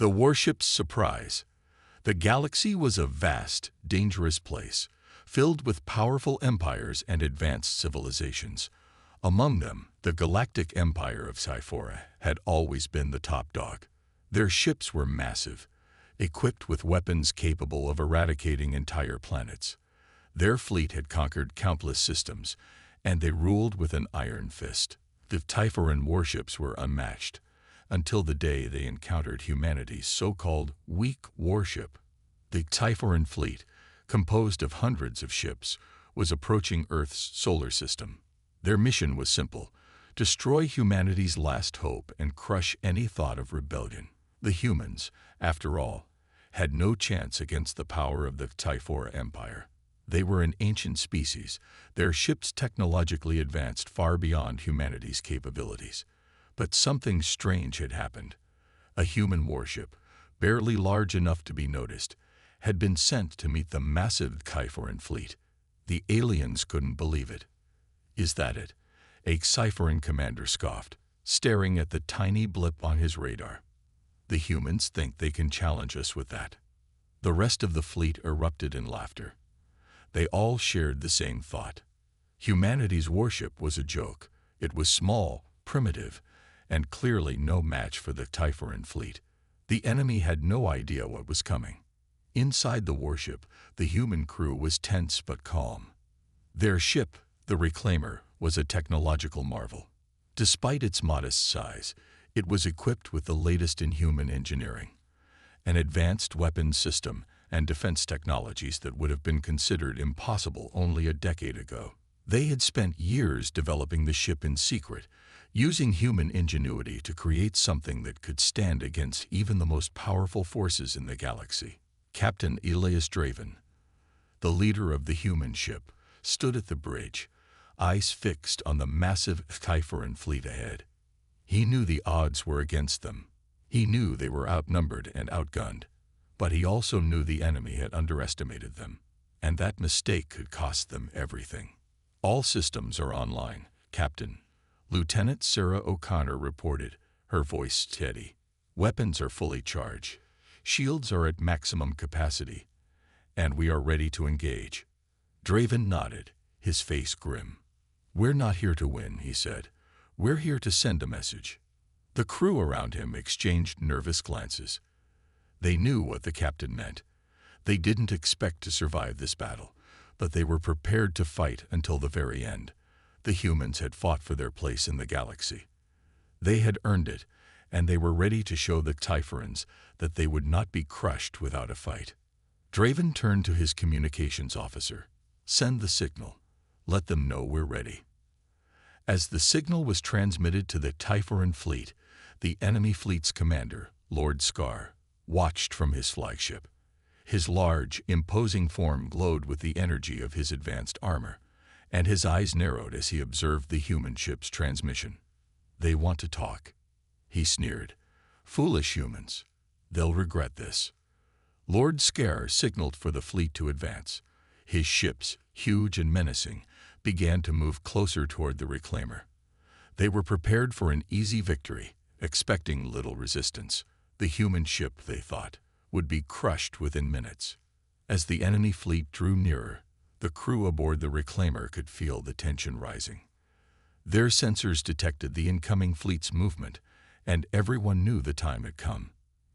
The warship's surprise. The galaxy was a vast, dangerous place, filled with powerful empires and advanced civilizations. Among them, the Galactic Empire of Sci-Fi had always been the top dog. Their ships were massive, equipped with weapons capable of eradicating entire planets. Their fleet had conquered countless systems, and they ruled with an iron fist. The Typhoran warships were unmatched, until the day they encountered humanity's so-called weak warship. The Typhoran fleet, composed of hundreds of ships, was approaching Earth's solar system. Their mission was simple: destroy humanity's last hope and crush any thought of rebellion. The humans, after all, had no chance against the power of the Typhor Empire. They were an ancient species, their ships technologically advanced far beyond humanity's capabilities. But something strange had happened. A human warship, barely large enough to be noticed, had been sent to meet the massive Typhoran fleet. The aliens couldn't believe it. "Is that it?" a Typhoran commander scoffed, staring at the tiny blip on his radar. "The humans think they can challenge us with that." The rest of the fleet erupted in laughter. They all shared the same thought. Humanity's warship was a joke. It was small, primitive, and clearly no match for the Typhoran fleet. The enemy had no idea what was coming. Inside the warship, the human crew was tense but calm. Their ship, the Reclaimer, was a technological marvel. Despite its modest size, it was equipped with the latest in human engineering, an advanced weapons system and defense technologies that would have been considered impossible only a decade ago. They had spent years developing the ship in secret, using human ingenuity to create something that could stand against even the most powerful forces in the galaxy. Captain Elias Draven, the leader of the human ship, stood at the bridge, eyes fixed on the massive Typhoran fleet ahead. He knew the odds were against them. He knew they were outnumbered and outgunned. But he also knew the enemy had underestimated them, and that mistake could cost them everything. "All systems are online, Captain," Lieutenant Sarah O'Connor reported, her voice steady. "Weapons are fully charged. Shields are at maximum capacity, and we are ready to engage." Draven nodded, his face grim. "We're not here to win," he said. "We're here to send a message." The crew around him exchanged nervous glances. They knew what the captain meant. They didn't expect to survive this battle, but they were prepared to fight until the very end. The humans had fought for their place in the galaxy. They had earned it, and they were ready to show the Typhorans that they would not be crushed without a fight. Draven turned to his communications officer. "Send the signal. Let them know we're ready." As the signal was transmitted to the Typhoran fleet, the enemy fleet's commander, Lord Scar, watched from his flagship. His large, imposing form glowed with the energy of his advanced armor, and his eyes narrowed as he observed the human ship's transmission. "They want to talk," he sneered. "Foolish humans. They'll regret this." Lord Scar signaled for the fleet to advance. His ships, huge and menacing, began to move closer toward the Reclaimer. They were prepared for an easy victory, expecting little resistance. The human ship, they thought, would be crushed within minutes. As the enemy fleet drew nearer, the crew aboard the Reclaimer could feel the tension rising. Their sensors detected the incoming fleet's movement, and everyone knew the time had come.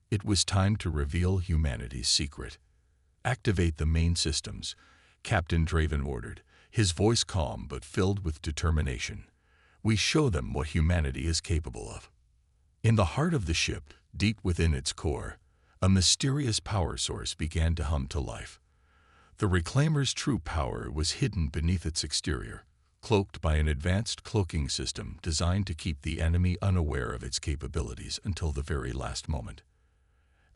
It was time to reveal humanity's secret. "Activate the main systems," Captain Draven ordered, his voice calm but filled with determination. "We show them what humanity is capable of." In the heart of the ship, deep within its core, a mysterious power source began to hum to life. The Reclaimer's true power was hidden beneath its exterior, cloaked by an advanced cloaking system designed to keep the enemy unaware of its capabilities until the very last moment.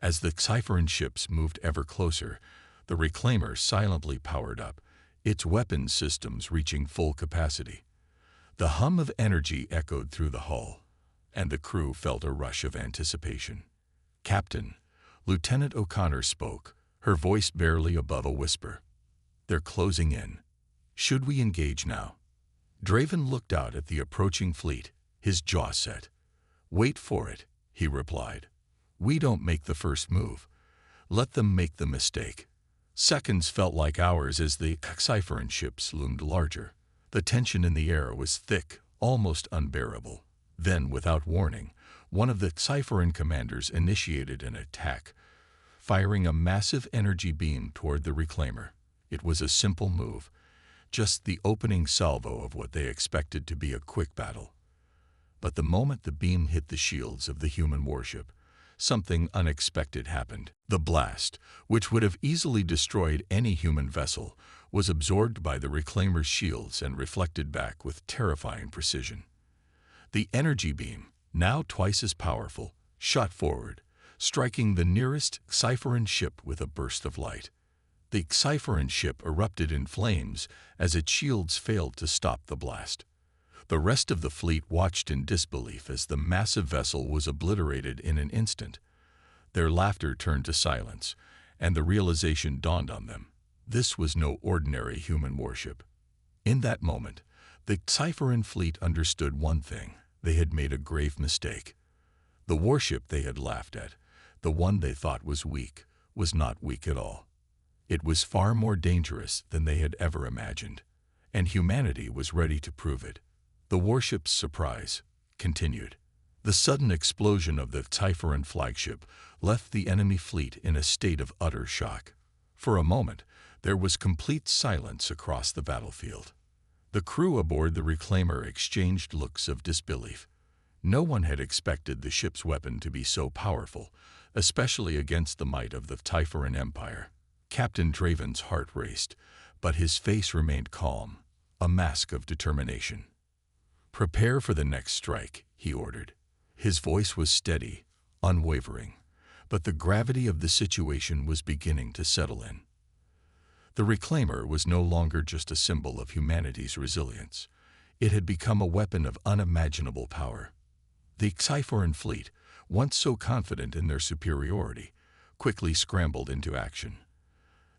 As the Typhoran ships moved ever closer, the Reclaimer silently powered up, its weapons systems reaching full capacity. The hum of energy echoed through the hull, and the crew felt a rush of anticipation. "Captain," Lieutenant O'Connor spoke, her voice barely above a whisper. "They're closing in. Should we engage now?" Draven looked out at the approaching fleet, his jaw set. "Wait for it," he replied. We don't make the first move. Let them make the mistake. Seconds felt like hours as the Cypheran ships loomed larger. The tension in the air was thick, almost unbearable. Then, without warning, one of the Cypheran commanders initiated an attack, firing a massive energy beam toward the reclaimer. It was a simple move, just the opening salvo of what they expected to be a quick battle. But the moment the beam hit the shields of the human warship, something unexpected happened. The blast, which would have easily destroyed any human vessel, was absorbed by the reclaimer's shields and reflected back with terrifying precision. The energy beam, now twice as powerful, shot forward, striking the nearest Cypheran ship with a burst of light. The Cypheran ship erupted in flames as its shields failed to stop the blast. The rest of the fleet watched in disbelief as the massive vessel was obliterated in an instant. Their laughter turned to silence, and the realization dawned on them. This was no ordinary human warship. In that moment, the Cypheran fleet understood one thing: they had made a grave mistake. The warship they had laughed at, the one they thought was weak, was not weak at all. It was far more dangerous than they had ever imagined, and humanity was ready to prove it. The warship's surprise continued. The sudden explosion of the Cypheran flagship left the enemy fleet in a state of utter shock. For a moment, there was complete silence across the battlefield. The crew aboard the reclaimer exchanged looks of disbelief. No one had expected the ship's weapon to be so powerful, especially against the might of the Cypheran Empire. Captain Draven's heart raced, but his face remained calm, a mask of determination. "Prepare for the next strike," he ordered. His voice was steady, unwavering, but the gravity of the situation was beginning to settle in. The reclaimer was no longer just a symbol of humanity's resilience. It had become a weapon of unimaginable power. The Cypheran fleet, once so confident in their superiority, quickly scrambled into action.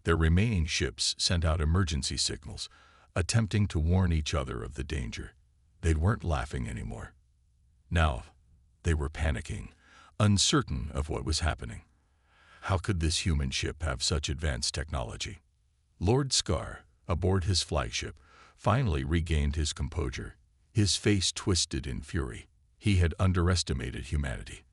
Their remaining ships sent out emergency signals, attempting to warn each other of the danger. They weren't laughing anymore. Now, they were panicking, uncertain of what was happening. How could this human ship have such advanced technology? Lord Scar, aboard his flagship, finally regained his composure. His face twisted in fury. He had underestimated humanity.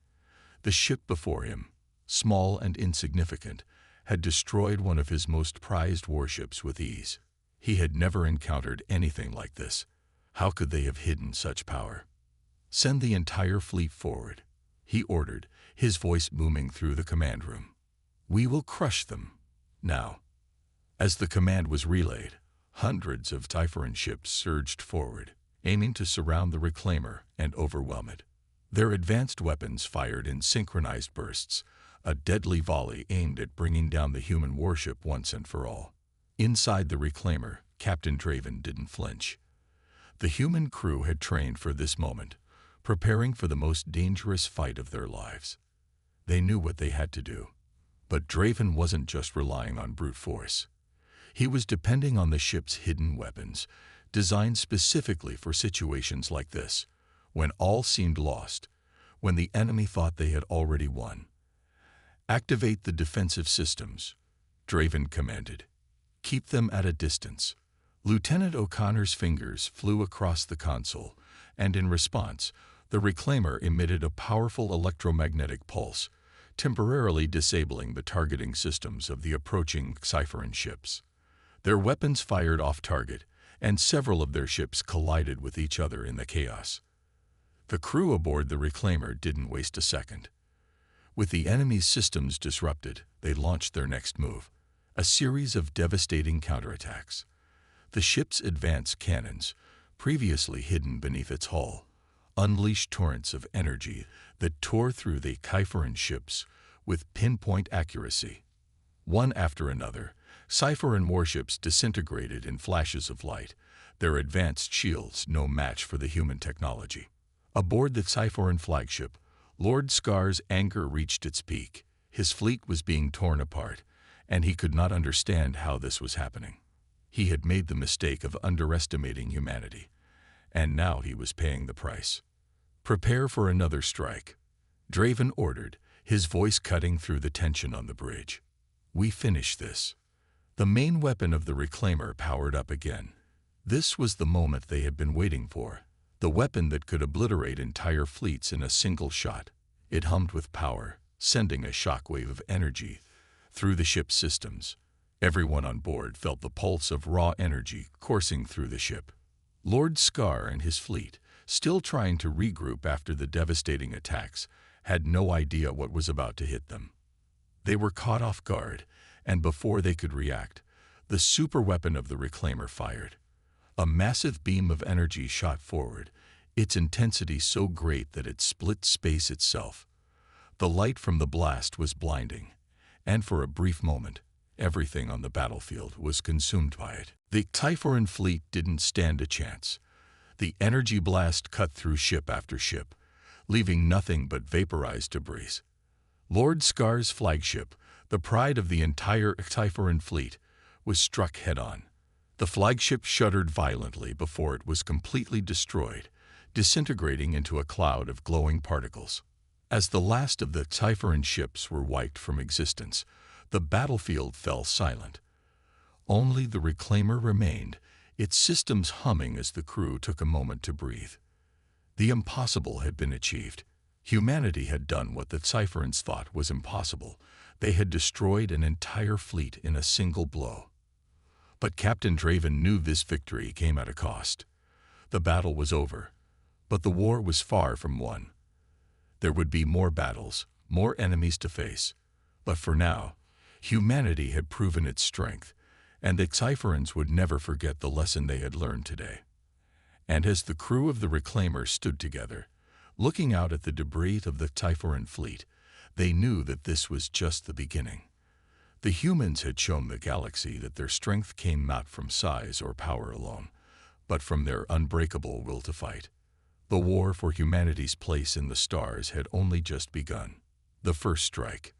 The ship before him, small and insignificant, had destroyed one of his most prized warships with ease. He had never encountered anything like this. How could they have hidden such power? "Send the entire fleet forward," he ordered, his voice booming through the command room. "We will crush them, now." As the command was relayed, hundreds of Cypheran ships surged forward, aiming to surround the reclaimer and overwhelm it. Their advanced weapons fired in synchronized bursts, a deadly volley aimed at bringing down the human warship once and for all. Inside the reclaimer, Captain Draven didn't flinch. The human crew had trained for this moment, preparing for the most dangerous fight of their lives. They knew what they had to do. But Draven wasn't just relying on brute force. He was depending on the ship's hidden weapons, designed specifically for situations like this, when all seemed lost, when the enemy thought they had already won. "Activate the defensive systems," Draven commanded. "Keep them at a distance." Lieutenant O'Connor's fingers flew across the console, and in response, the reclaimer emitted a powerful electromagnetic pulse, temporarily disabling the targeting systems of the approaching Cypheran ships. Their weapons fired off target, and several of their ships collided with each other in the chaos. The crew aboard the reclaimer didn't waste a second. With the enemy's systems disrupted, they launched their next move, a series of devastating counterattacks. The ship's advanced cannons, previously hidden beneath its hull, unleashed torrents of energy that tore through the Cypheran ships with pinpoint accuracy. One after another, Cypheran warships disintegrated in flashes of light, their advanced shields no match for the human technology. Aboard the Cypheran flagship, Lord Scar's anger reached its peak. His fleet was being torn apart, and he could not understand how this was happening. He had made the mistake of underestimating humanity, and now he was paying the price. "Prepare for another strike," Draven ordered, his voice cutting through the tension on the bridge. "We finish this." The main weapon of the reclaimer powered up again. This was the moment they had been waiting for, the weapon that could obliterate entire fleets in a single shot. It hummed with power, sending a shockwave of energy through the ship's systems. Everyone on board felt the pulse of raw energy coursing through the ship. Lord Scar and his fleet, still trying to regroup after the devastating attacks, had no idea what was about to hit them. They were caught off guard, and before they could react, the superweapon of the reclaimer fired. A massive beam of energy shot forward, its intensity so great that it split space itself. The light from the blast was blinding, and for a brief moment, everything on the battlefield was consumed by it. The Typhoon fleet didn't stand a chance. The energy blast cut through ship after ship, leaving nothing but vaporized debris. Lord Scar's flagship, the pride of the entire Typhoon fleet, was struck head-on. The flagship shuddered violently before it was completely destroyed, disintegrating into a cloud of glowing particles. As the last of the Typhoon ships were wiped from existence, the battlefield fell silent. Only the reclaimer remained, its systems humming as the crew took a moment to breathe. The impossible had been achieved. Humanity had done what the Typhoons thought was impossible. They had destroyed an entire fleet in a single blow. But Captain Draven knew this victory came at a cost. The battle was over, but the war was far from won. There would be more battles, more enemies to face. But for now, humanity had proven its strength, and the Typhoons would never forget the lesson they had learned today. And as the crew of the reclaimer stood together, looking out at the debris of the Typhoon fleet, they knew that this was just the beginning. The humans had shown the galaxy that their strength came not from size or power alone, but from their unbreakable will to fight. The war for humanity's place in the stars had only just begun. The first strike.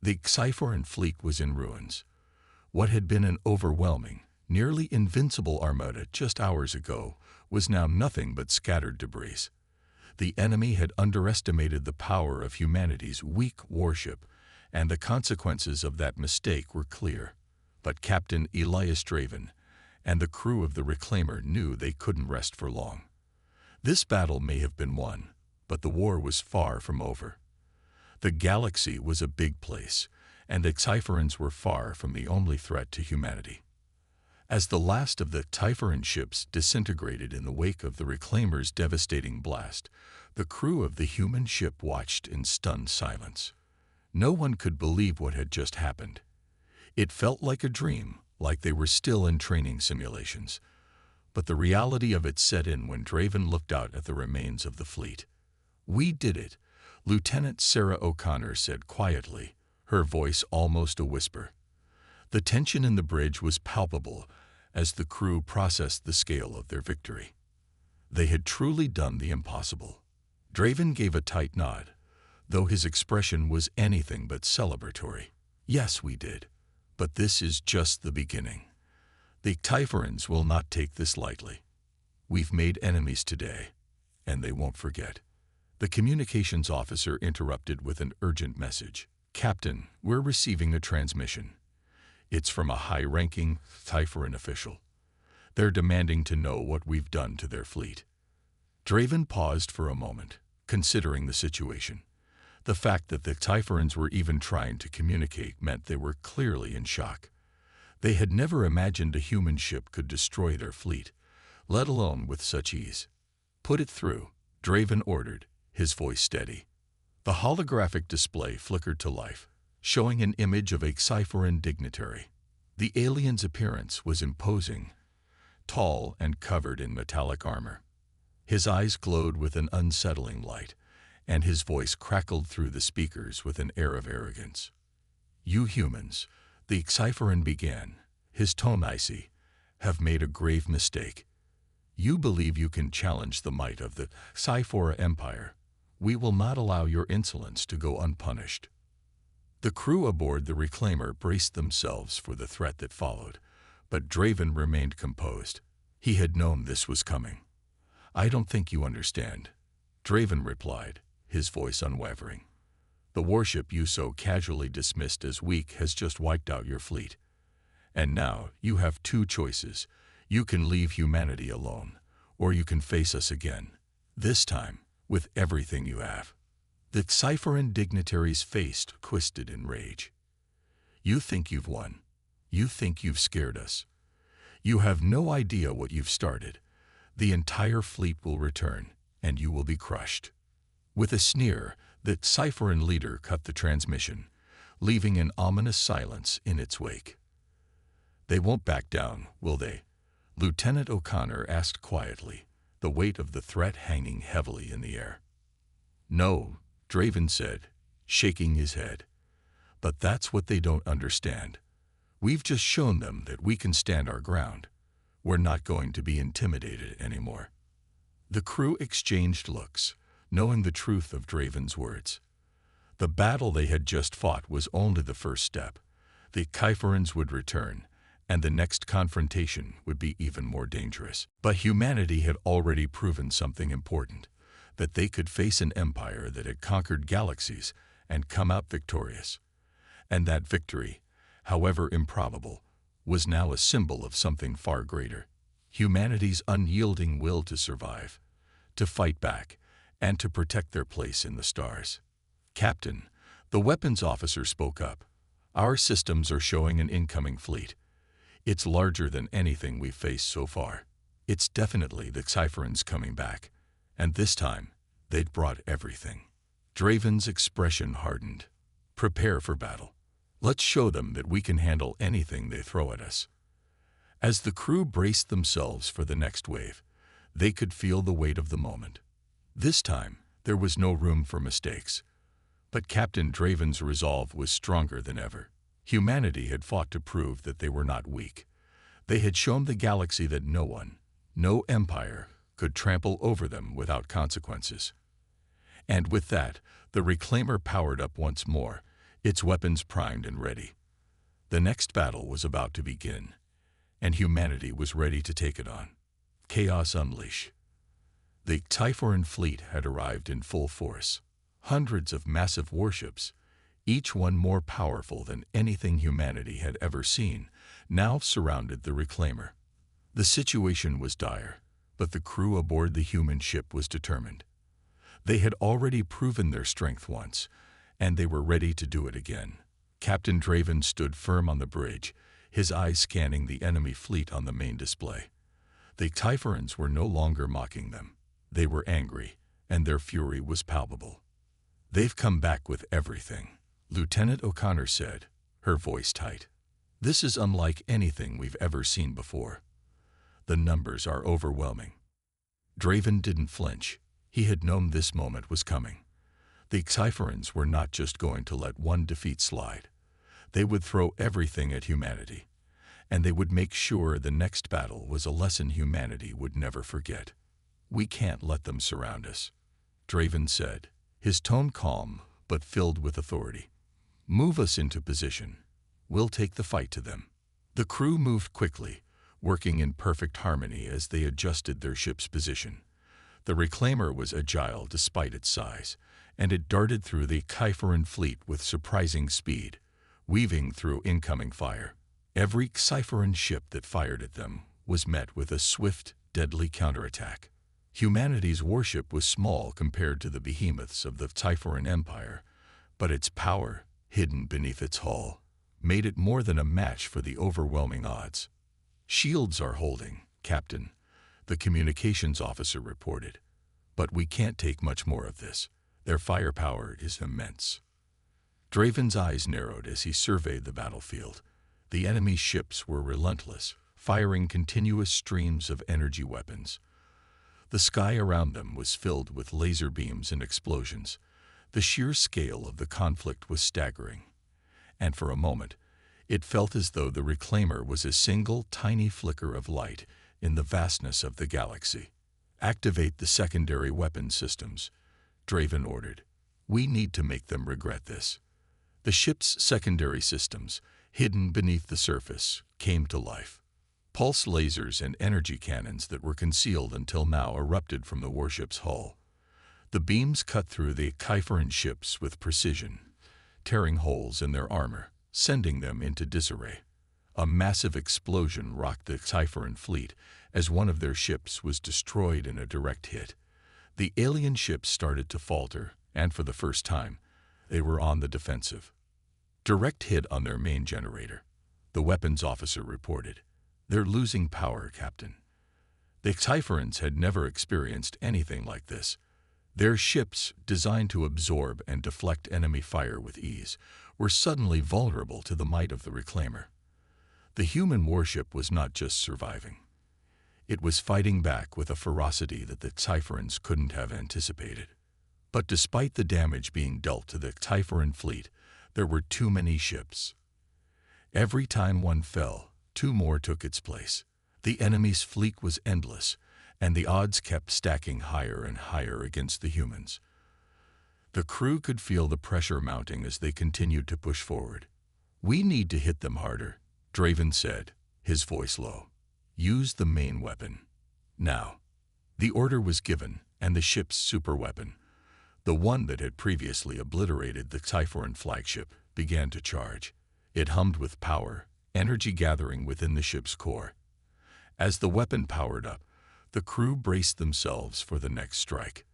The Typhoon fleet was in ruins. What had been an overwhelming, nearly invincible armada just hours ago was now nothing but scattered debris. The enemy had underestimated the power of humanity's weak warship, and the consequences of that mistake were clear. But Captain Elias Draven and the crew of the reclaimer knew they couldn't rest for long. This battle may have been won, but the war was far from over. The galaxy was a big place, and the Typhoons were far from the only threat to humanity. As the last of the Typhoon ships disintegrated in the wake of the reclaimer's devastating blast, the crew of the human ship watched in stunned silence. No one could believe what had just happened. It felt like a dream, like they were still in training simulations. But the reality of it set in when Draven looked out at the remains of the fleet. "We did it," Lieutenant Sarah O'Connor said quietly, her voice almost a whisper. The tension in the bridge was palpable as the crew processed the scale of their victory. They had truly done the impossible. Draven gave a tight nod, though his expression was anything but celebratory. "Yes, we did. But this is just the beginning. The Typhoons will not take this lightly. We've made enemies today, and they won't forget." The communications officer interrupted with an urgent message. "Captain, we're receiving a transmission. It's from a high-ranking Typhoon official. They're demanding to know what we've done to their fleet." Draven paused for a moment, considering the situation. The fact that the Typhoons were even trying to communicate meant they were clearly in shock. They had never imagined a human ship could destroy their fleet, let alone with such ease. "Put it through," Draven ordered, his voice steady. The holographic display flickered to life, showing an image of a Typhoon dignitary. The alien's appearance was imposing, tall and covered in metallic armor. His eyes glowed with an unsettling light, and his voice crackled through the speakers with an air of arrogance. "You humans," the Typhoon began, his tone icy, "have made a grave mistake. You believe you can challenge the might of the Typhora Empire. We will not allow your insolence to go unpunished." The crew aboard the reclaimer braced themselves for the threat that followed, but Draven remained composed. He had known this was coming. "I don't think you understand," Draven replied, his voice unwavering. The warship you so casually dismissed as weak has just wiped out your fleet. And now you have two choices. You can leave humanity alone, or you can face us again, this time with everything you have. The Cypheran dignitary's face twisted in rage. You think you've won. You think you've scared us. You have no idea what you've started. The entire fleet will return, and you will be crushed. With a sneer, the Cypheran leader cut the transmission, leaving an ominous silence in its wake. They won't back down, will they? Lieutenant O'Connor asked quietly, the weight of the threat hanging heavily in the air. No, Draven said, shaking his head. But that's what they don't understand. We've just shown them that we can stand our ground. We're not going to be intimidated anymore. The crew exchanged looks, knowing the truth of Draven's words. The battle they had just fought was only the first step. The Cypherans would return, and the next confrontation would be even more dangerous. But humanity had already proven something important, that they could face an empire that had conquered galaxies and come out victorious. And that victory, however improbable, was now a symbol of something far greater. Humanity's unyielding will to survive, to fight back, and to protect their place in the stars. Captain, the weapons officer spoke up. Our systems are showing an incoming fleet. It's larger than anything we've faced so far. It's definitely the Cypherans coming back. And this time, they'd brought everything. Draven's expression hardened. Prepare for battle. Let's show them that we can handle anything they throw at us. As the crew braced themselves for the next wave, they could feel the weight of the moment. This time, there was no room for mistakes. But Captain Draven's resolve was stronger than ever. Humanity had fought to prove that they were not weak. They had shown the galaxy that no one, no empire, could trample over them without consequences. And with that, the Reclaimer powered up once more, its weapons primed and ready. The next battle was about to begin, and humanity was ready to take it on. Chaos unleash. The Cypheran fleet had arrived in full force. Hundreds of massive warships, each one more powerful than anything humanity had ever seen, now surrounded the Reclaimer. The situation was dire, but the crew aboard the human ship was determined. They had already proven their strength once, and they were ready to do it again. Captain Draven stood firm on the bridge, his eyes scanning the enemy fleet on the main display. The Cypherans were no longer mocking them. They were angry, and their fury was palpable. They've come back with everything, Lieutenant O'Connor said, her voice tight. This is unlike anything we've ever seen before. The numbers are overwhelming. Draven didn't flinch. He had known this moment was coming. The Cypherans were not just going to let one defeat slide. They would throw everything at humanity, and they would make sure the next battle was a lesson humanity would never forget. We can't let them surround us, Draven said, his tone calm but filled with authority. Move us into position. We'll take the fight to them. The crew moved quickly, working in perfect harmony as they adjusted their ship's position. The Reclaimer was agile despite its size, and it darted through the Cypheran fleet with surprising speed, weaving through incoming fire. Every Cypheran ship that fired at them was met with a swift, deadly counterattack. Humanity's warship was small compared to the behemoths of the Cypheran Empire, but its power, hidden beneath its hull, made it more than a match for the overwhelming odds. Shields are holding, Captain, the communications officer reported. But we can't take much more of this. Their firepower is immense. Draven's eyes narrowed as he surveyed the battlefield. The enemy ships were relentless, firing continuous streams of energy weapons. The sky around them was filled with laser beams and explosions. The sheer scale of the conflict was staggering. And for a moment, it felt as though the Reclaimer was a single tiny flicker of light in the vastness of the galaxy. Activate the secondary weapon systems, Draven ordered. We need to make them regret this. The ship's secondary systems, hidden beneath the surface, came to life. Pulse lasers and energy cannons that were concealed until now erupted from the warship's hull. The beams cut through the Cypheran ships with precision, tearing holes in their armor, sending them into disarray. A massive explosion rocked the Typhoon fleet as one of their ships was destroyed in a direct hit. The alien ships started to falter, and for the first time, they were on the defensive. Direct hit on their main generator. The weapons officer reported. "They're losing power, Captain." The Typhoons had never experienced anything like this. Their ships, designed to absorb and deflect enemy fire with ease, were suddenly vulnerable to the might of the reclaimer. The human warship was not just surviving. It was fighting back with a ferocity that the Typhoons couldn't have anticipated. But despite the damage being dealt to the Typhoon fleet, there were too many ships. Every time one fell, two more took its place. The enemy's fleet was endless, and the odds kept stacking higher and higher against the humans. The crew could feel the pressure mounting as they continued to push forward. "We need to hit them harder," Draven said, his voice low. "Use the main weapon. Now." The order was given, and the ship's superweapon, the one that had previously obliterated the Typhoon flagship, began to charge. It hummed with power, energy gathering within the ship's core. As the weapon powered up, the crew braced themselves for the next strike.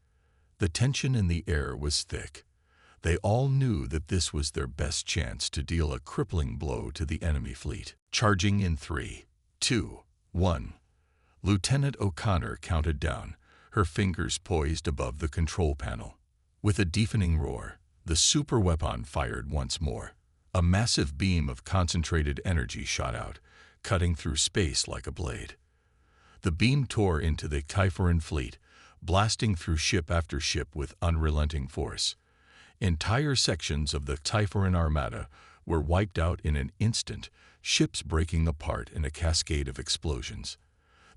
The tension in the air was thick. They all knew that this was their best chance to deal a crippling blow to the enemy fleet. Charging in 3, 2, 1. Lieutenant O'Connor counted down, her fingers poised above the control panel. With a deafening roar, the superweapon fired once more. A massive beam of concentrated energy shot out, cutting through space like a blade. The beam tore into the Typhoon fleet, blasting through ship after ship with unrelenting force. Entire sections of the Typhoon armada were wiped out in an instant, ships breaking apart in a cascade of explosions.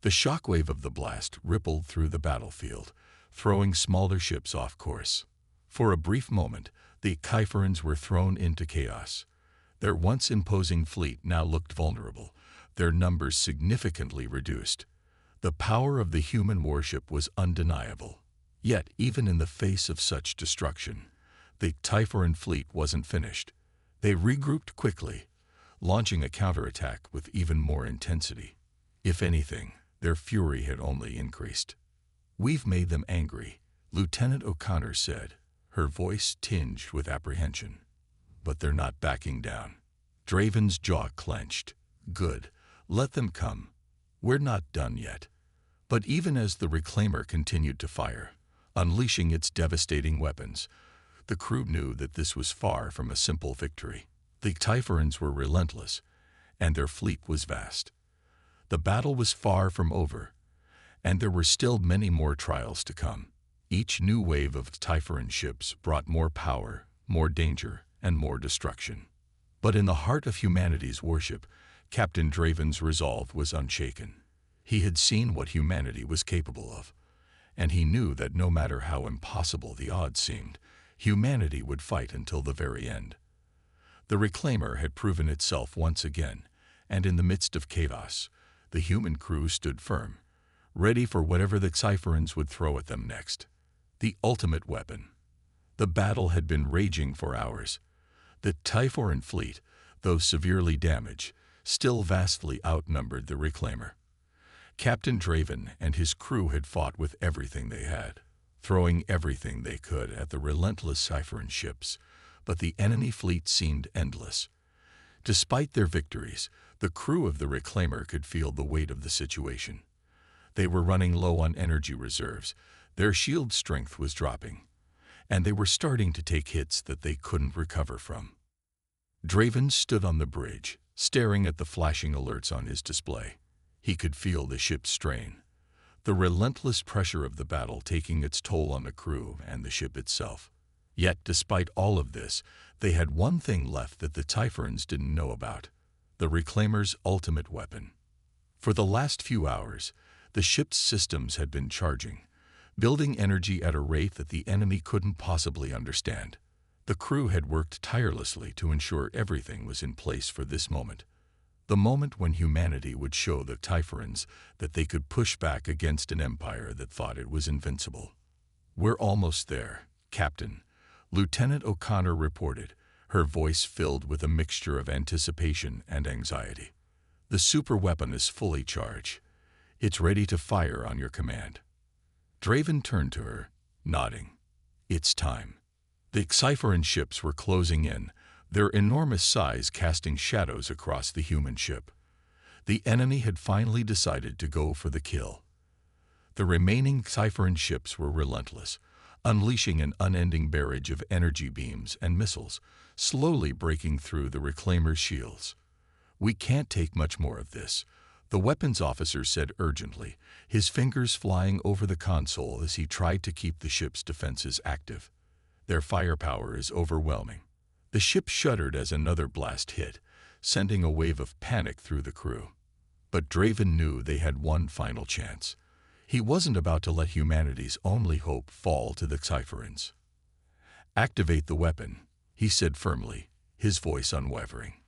The shockwave of the blast rippled through the battlefield, throwing smaller ships off course. For a brief moment, the Typhoons were thrown into chaos. Their once imposing fleet now looked vulnerable, their numbers significantly reduced. The power of the human warship was undeniable. Yet, even in the face of such destruction, the Typhoon fleet wasn't finished. They regrouped quickly, launching a counterattack with even more intensity. If anything, their fury had only increased. "We've made them angry," Lieutenant O'Connor said, her voice tinged with apprehension. "But they're not backing down." Draven's jaw clenched. "Good. Let them come. We're not done yet." But even as the reclaimer continued to fire, unleashing its devastating weapons, the crew knew that this was far from a simple victory. The Typhoons were relentless, and their fleet was vast. The battle was far from over, and there were still many more trials to come. Each new wave of Typhoon ships brought more power, more danger, and more destruction. But in the heart of humanity's worship, Captain Draven's resolve was unshaken. He had seen what humanity was capable of, and he knew that no matter how impossible the odds seemed, humanity would fight until the very end. The reclaimer had proven itself once again, and in the midst of chaos, the human crew stood firm, ready for whatever the Typhoons would throw at them next. The ultimate weapon. The battle had been raging for hours. The Typhoon fleet, though severely damaged, still vastly outnumbered the reclaimer. Captain Draven and his crew had fought with everything they had, throwing everything they could at the relentless Typhoon ships, but the enemy fleet seemed endless. Despite their victories, the crew of the reclaimer could feel the weight of the situation. They were running low on energy reserves, their shield strength was dropping, and they were starting to take hits that they couldn't recover from. Draven stood on the bridge, staring at the flashing alerts on his display. He could feel the ship's strain, the relentless pressure of the battle taking its toll on the crew and the ship itself. Yet, despite all of this, they had one thing left that the Typhoons didn't know about: the reclaimer's ultimate weapon. For the last few hours, the ship's systems had been charging, building energy at a rate that the enemy couldn't possibly understand. The crew had worked tirelessly to ensure everything was in place for this moment. The moment when humanity would show the Typhoons that they could push back against an empire that thought it was invincible. "We're almost there, Captain," Lieutenant O'Connor reported, her voice filled with a mixture of anticipation and anxiety. "The superweapon is fully charged. It's ready to fire on your command." Draven turned to her, nodding. "It's time." The Cypheran ships were closing in, their enormous size casting shadows across the human ship. The enemy had finally decided to go for the kill. The remaining Cypheran ships were relentless, unleashing an unending barrage of energy beams and missiles, slowly breaking through the Reclaimer's shields. "We can't take much more of this," the weapons officer said urgently, his fingers flying over the console as he tried to keep the ship's defenses active. "Their firepower is overwhelming." The ship shuddered as another blast hit, sending a wave of panic through the crew. But Draven knew they had one final chance. He wasn't about to let humanity's only hope fall to the Cypherans. "Activate the weapon," he said firmly, his voice unwavering.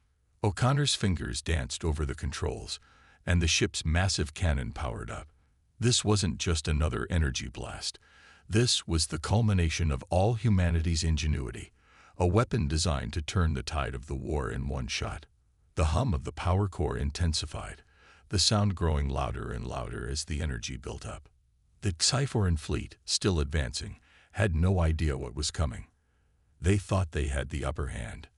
O'Connor's fingers danced over the controls, and the ship's massive cannon powered up. This wasn't just another energy blast. This was the culmination of all humanity's ingenuity, a weapon designed to turn the tide of the war in one shot. The hum of the power core intensified, the sound growing louder and louder as the energy built up. The Cypheran fleet, still advancing, had no idea what was coming. They thought they had the upper hand.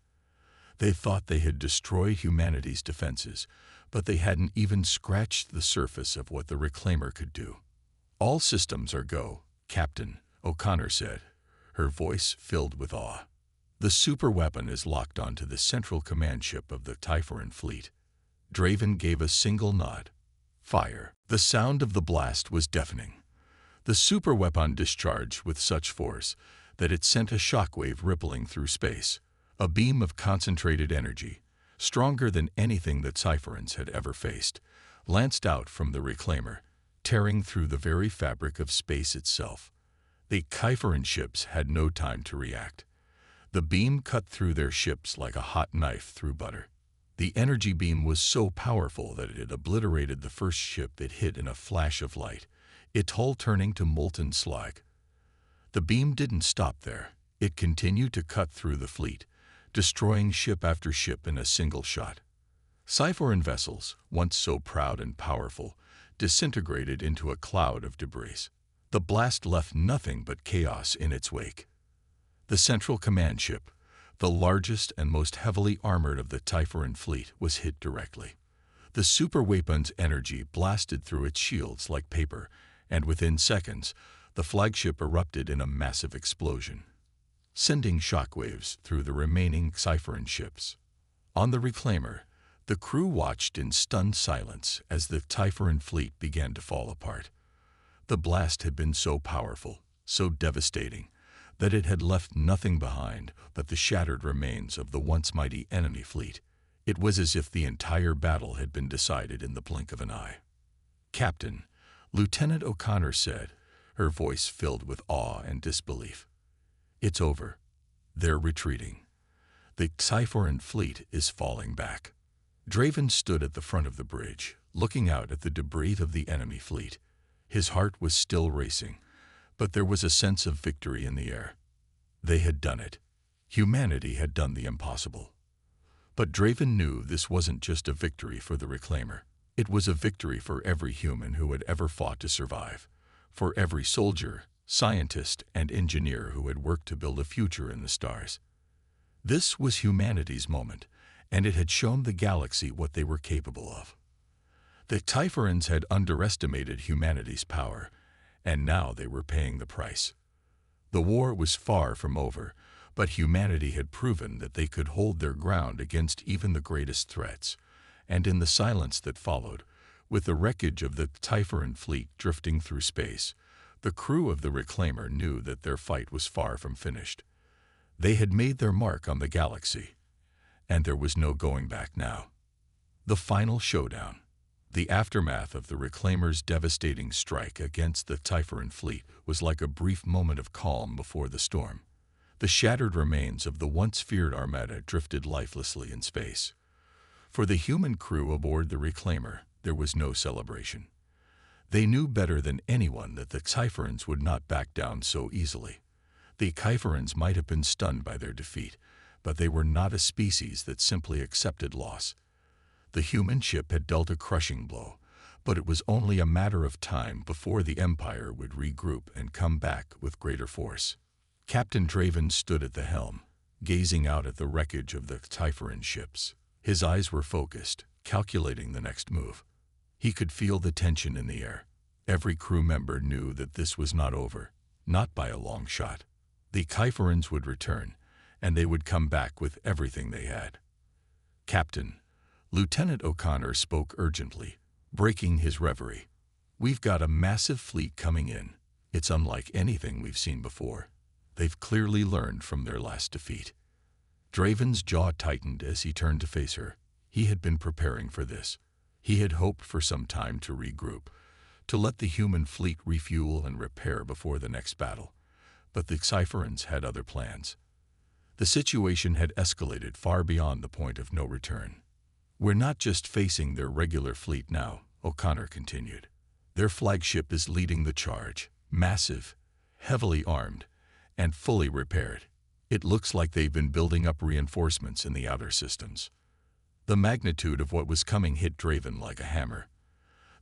They thought they had destroyed humanity's defenses, but they hadn't even scratched the surface of what the Reclaimer could do. "All systems are go, Captain," O'Connor said, her voice filled with awe. "The superweapon is locked onto the central command ship of the Cypheran fleet." Draven gave a single nod. "Fire." The sound of the blast was deafening. The superweapon discharged with such force that it sent a shockwave rippling through space, a beam of concentrated energy, stronger than anything that Cypherans had ever faced, lanced out from the Reclaimer, tearing through the very fabric of space itself. The Cypheran ships had no time to react. The beam cut through their ships like a hot knife through butter. The energy beam was so powerful that it obliterated the first ship it hit in a flash of light, its hull turning to molten slag. The beam didn't stop there. It continued to cut through the fleet, destroying ship after ship in a single shot. Cypheran vessels, once so proud and powerful, disintegrated into a cloud of debris. The blast left nothing but chaos in its wake. The central command ship, the largest and most heavily armored of the Cypheran fleet, was hit directly. The superweapon's energy blasted through its shields like paper, and within seconds, the flagship erupted in a massive explosion, sending shockwaves through the remaining Cypheran ships. On the Reclaimer, the crew watched in stunned silence as the Cypheran fleet began to fall apart. The blast had been so powerful, so devastating, that it had left nothing behind but the shattered remains of the once mighty enemy fleet. It was as if the entire battle had been decided in the blink of an eye. "Captain," Lieutenant O'Connor said, her voice filled with awe and disbelief. "It's over. They're retreating. The Cypheran fleet is falling back." Draven stood at the front of the bridge, looking out at the debris of the enemy fleet. His heart was still racing, but there was a sense of victory in the air. They had done it. Humanity had done the impossible. But Draven knew this wasn't just a victory for the Reclaimer. It was a victory for every human who had ever fought to survive, for every soldier, scientist, and engineer who had worked to build a future in the stars. This was humanity's moment, and it had shown the galaxy what they were capable of. The Cypherans had underestimated humanity's power, and now they were paying the price. The war was far from over, but humanity had proven that they could hold their ground against even the greatest threats, and in the silence that followed, with the wreckage of the Cypheran fleet drifting through space, the crew of the Reclaimer knew that their fight was far from finished. They had made their mark on the galaxy, and there was no going back now. The final showdown. The aftermath of the Reclaimer's devastating strike against the Cypheran fleet was like a brief moment of calm before the storm. The shattered remains of the once feared armada drifted lifelessly in space. For the human crew aboard the Reclaimer, there was no celebration. They knew better than anyone that the Cypherans would not back down so easily. The Cypherans might have been stunned by their defeat, but they were not a species that simply accepted loss. The human ship had dealt a crushing blow, but it was only a matter of time before the Empire would regroup and come back with greater force. Captain Draven stood at the helm, gazing out at the wreckage of the Typhoran ships. His eyes were focused, calculating the next move. He could feel the tension in the air. Every crew member knew that this was not over, not by a long shot. The Typhorans would return, and they would come back with everything they had. "Captain," Lieutenant O'Connor spoke urgently, breaking his reverie. "We've got a massive fleet coming in. It's unlike anything we've seen before. They've clearly learned from their last defeat." Draven's jaw tightened as he turned to face her. He had been preparing for this. He had hoped for some time to regroup, to let the human fleet refuel and repair before the next battle. But the Cypherans had other plans. The situation had escalated far beyond the point of no return. "We're not just facing their regular fleet now," O'Connor continued. "Their flagship is leading the charge, massive, heavily armed, and fully repaired. It looks like they've been building up reinforcements in the outer systems." The magnitude of what was coming hit Draven like a hammer.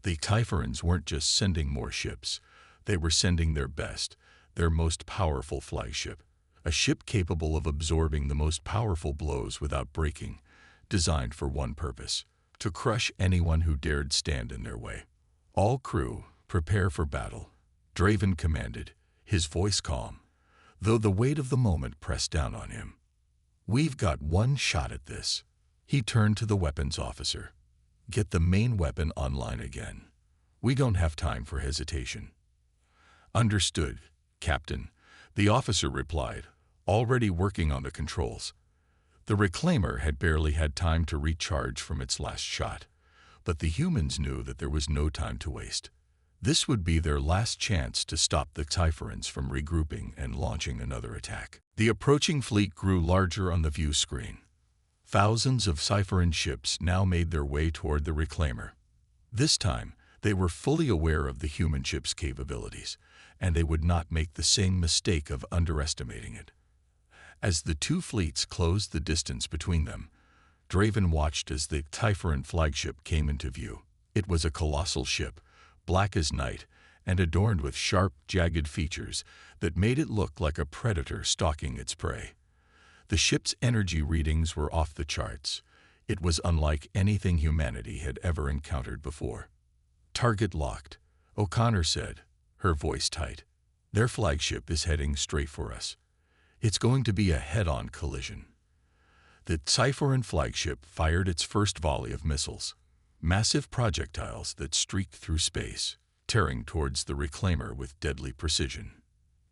The Typhorans weren't just sending more ships. They were sending their best, their most powerful flagship. A ship capable of absorbing the most powerful blows without breaking, designed for one purpose: to crush anyone who dared stand in their way. "All crew, prepare for battle," Draven commanded, his voice calm, though the weight of the moment pressed down on him. "We've got one shot at this." He turned to the weapons officer. "Get the main weapon online again. We don't have time for hesitation." "Understood, Captain," the officer replied, already working on the controls. The reclaimer had barely had time to recharge from its last shot, but the humans knew that there was no time to waste. This would be their last chance to stop the Typhorans from regrouping and launching another attack. The approaching fleet grew larger on the view screen. Thousands of Cypheran ships now made their way toward the reclaimer. This time, they were fully aware of the human ship's capabilities, and they would not make the same mistake of underestimating it. As the two fleets closed the distance between them, Draven watched as the Typhoran flagship came into view. It was a colossal ship, black as night, and adorned with sharp, jagged features that made it look like a predator stalking its prey. The ship's energy readings were off the charts. It was unlike anything humanity had ever encountered before. "Target locked," O'Connor said, her voice tight. "Their flagship is heading straight for us. It's going to be a head-on collision." The Cypheran flagship fired its first volley of missiles, massive projectiles that streaked through space, tearing towards the reclaimer with deadly precision.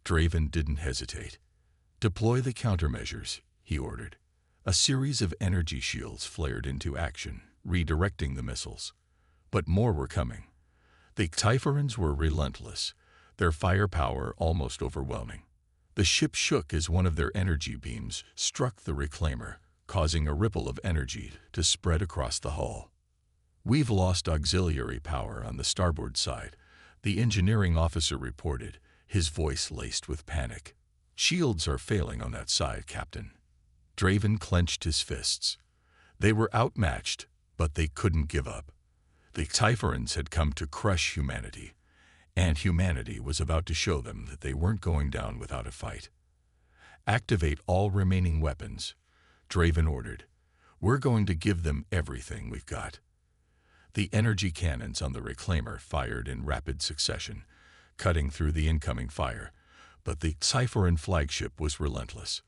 Draven didn't hesitate. "Deploy the countermeasures," he ordered. A series of energy shields flared into action, redirecting the missiles. But more were coming. The Typhorans were relentless, their firepower almost overwhelming. The ship shook as one of their energy beams struck the reclaimer, causing a ripple of energy to spread across the hull. "We've lost auxiliary power on the starboard side," the engineering officer reported, his voice laced with panic. "Shields are failing on that side, Captain." Draven clenched his fists. They were outmatched, but they couldn't give up. The Typhorans had come to crush humanity, and humanity was about to show them that they weren't going down without a fight. "Activate all remaining weapons," Draven ordered. "We're going to give them everything we've got." The energy cannons on the reclaimer fired in rapid succession, cutting through the incoming fire, but the Cypheran flagship was relentless.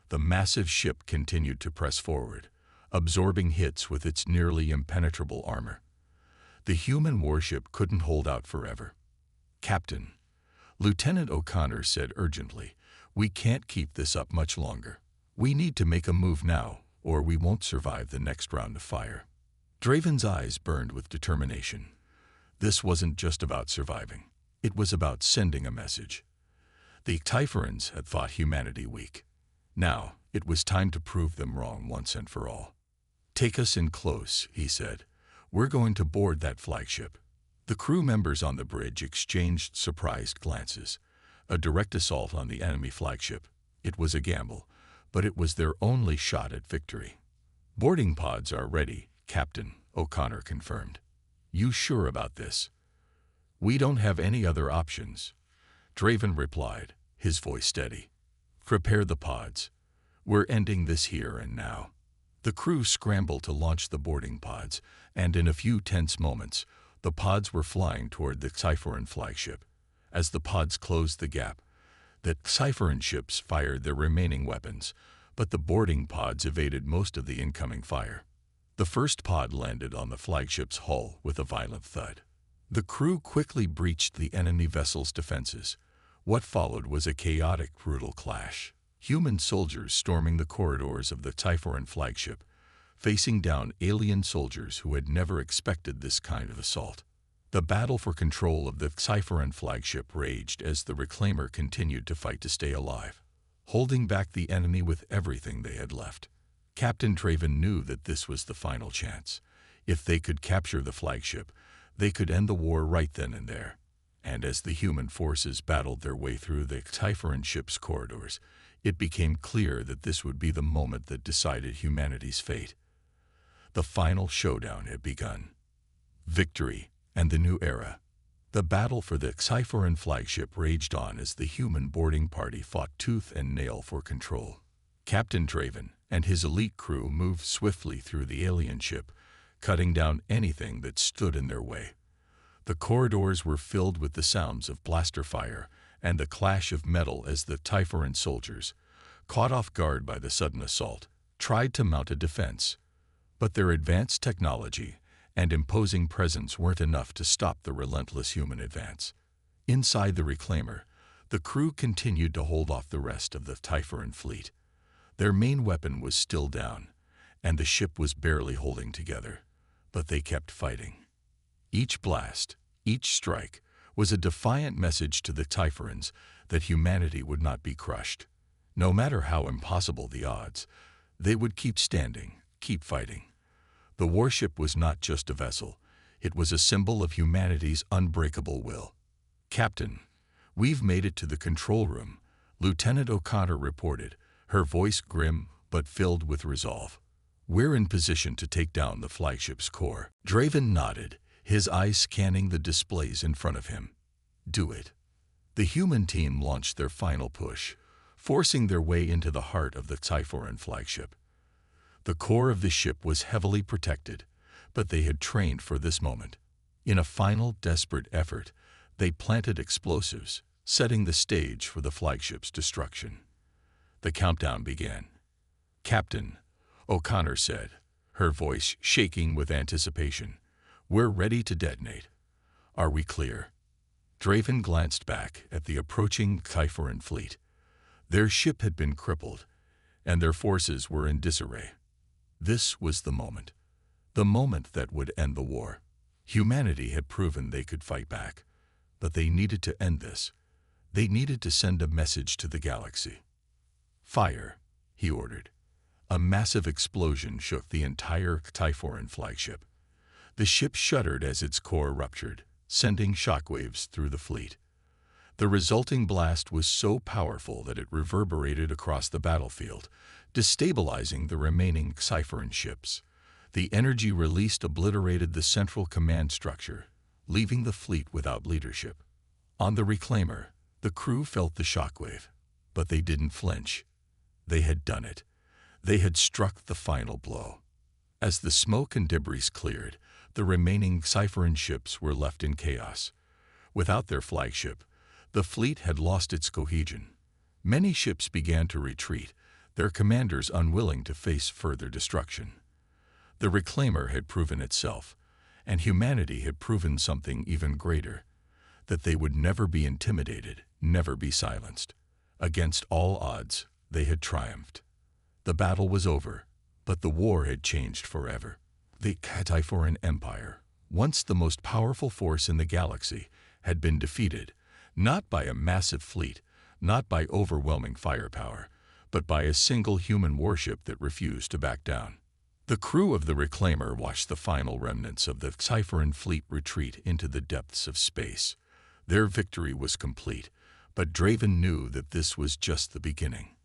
The massive ship continued to press forward, absorbing hits with its nearly impenetrable armor. The human warship couldn't hold out forever. "Captain," Lieutenant O'Connor said urgently, "we can't keep this up much longer. We need to make a move now, or we won't survive the next round of fire." Draven's eyes burned with determination. This wasn't just about surviving. It was about sending a message. The Typhorans had thought humanity weak. Now, it was time to prove them wrong once and for all. "Take us in close," he said. "We're going to board that flagship." The crew members on the bridge exchanged surprised glances. A direct assault on the enemy flagship. It was a gamble, but it was their only shot at victory. "Boarding pods are ready," Captain O'Connor confirmed. "You sure about this?" "We don't have any other options," Draven replied, his voice steady. "Prepare the pods. We're ending this here and now." The crew scrambled to launch the boarding pods, and in a few tense moments, the pods were flying toward the Cypheran flagship. As the pods closed the gap, the Cypheran ships fired their remaining weapons, but the boarding pods evaded most of the incoming fire. The first pod landed on the flagship's hull with a violent thud. The crew quickly breached the enemy vessel's defenses. What followed was a chaotic, brutal clash. Human soldiers storming the corridors of the Cypheran flagship, facing down alien soldiers who had never expected this kind of assault. The battle for control of the Cypheran flagship raged as the Reclaimer continued to fight to stay alive, holding back the enemy with everything they had left. Captain Draven knew that this was the final chance. If they could capture the flagship, they could end the war right then and there. And as the human forces battled their way through the Cypheran ship's corridors, it became clear that this would be the moment that decided humanity's fate. The final showdown had begun. Victory and the new era. The battle for the Cypheran flagship raged on as the human boarding party fought tooth and nail for control. Captain Draven and his elite crew moved swiftly through the alien ship, cutting down anything that stood in their way. The corridors were filled with the sounds of blaster fire and the clash of metal as the Cypheran soldiers, caught off guard by the sudden assault, tried to mount a defense. But their advanced technology and imposing presence weren't enough to stop the relentless human advance. Inside the Reclaimer, the crew continued to hold off the rest of the Cypheran fleet. Their main weapon was still down, and the ship was barely holding together, but they kept fighting. Each blast, each strike, was a defiant message to the Cypherans that humanity would not be crushed. No matter how impossible the odds, they would keep standing, keep fighting. The warship was not just a vessel, it was a symbol of humanity's unbreakable will. "Captain, we've made it to the control room," Lieutenant O'Connor reported, her voice grim but filled with resolve. "We're in position to take down the flagship's core." Draven nodded, his eyes scanning the displays in front of him. "Do it." The human team launched their final push, forcing their way into the heart of the Cypheran flagship. The core of the ship was heavily protected, but they had trained for this moment. In a final, desperate effort, they planted explosives, setting the stage for the flagship's destruction. The countdown began. "Captain," O'Connor said, her voice shaking with anticipation, "we're ready to detonate. Are we clear?" Draven glanced back at the approaching Cypheran fleet. Their ship had been crippled, and their forces were in disarray. This was the moment that would end the war. Humanity had proven they could fight back, but they needed to end this. They needed to send a message to the galaxy. "Fire," he ordered. A massive explosion shook the entire Cypheran flagship. The ship shuddered as its core ruptured, sending shockwaves through the fleet. The resulting blast was so powerful that it reverberated across the battlefield, destabilizing the remaining Cypheran ships. The energy released obliterated the central command structure, leaving the fleet without leadership. On the Reclaimer, the crew felt the shockwave, but they didn't flinch. They had done it. They had struck the final blow. As the smoke and debris cleared, the remaining Cypheran ships were left in chaos. Without their flagship, the fleet had lost its cohesion. Many ships began to retreat, their commanders unwilling to face further destruction. The Reclaimer had proven itself, and humanity had proven something even greater, that they would never be intimidated, never be silenced. Against all odds, they had triumphed. The battle was over, but the war had changed forever. The Cypheran Empire, once the most powerful force in the galaxy, had been defeated, not by a massive fleet, not by overwhelming firepower, but by a single human warship that refused to back down. The crew of the Reclaimer watched the final remnants of the Cypheran fleet retreat into the depths of space. Their victory was complete, but Draven knew that this was just the beginning.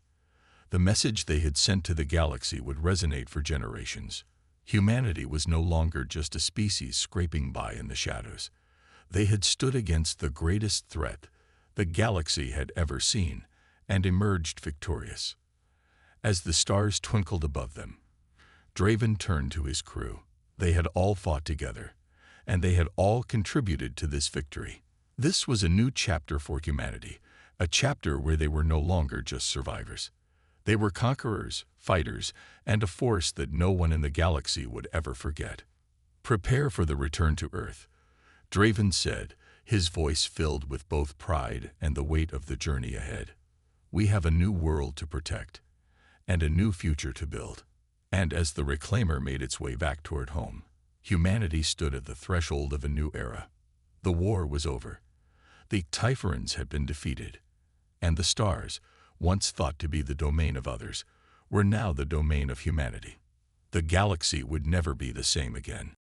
The message they had sent to the galaxy would resonate for generations. Humanity was no longer just a species scraping by in the shadows. They had stood against the greatest threat the galaxy had ever seen and emerged victorious. As the stars twinkled above them, Draven turned to his crew. They had all fought together, and they had all contributed to this victory. This was a new chapter for humanity, a chapter where they were no longer just survivors. They were conquerors, fighters, and a force that no one in the galaxy would ever forget. "Prepare for the return to Earth," Draven said, his voice filled with both pride and the weight of the journey ahead. "We have a new world to protect, and a new future to build." And as the Reclaimer made its way back toward home, humanity stood at the threshold of a new era. The war was over. The Typhorans had been defeated, and the stars, once thought to be the domain of others, were now the domain of humanity. The galaxy would never be the same again.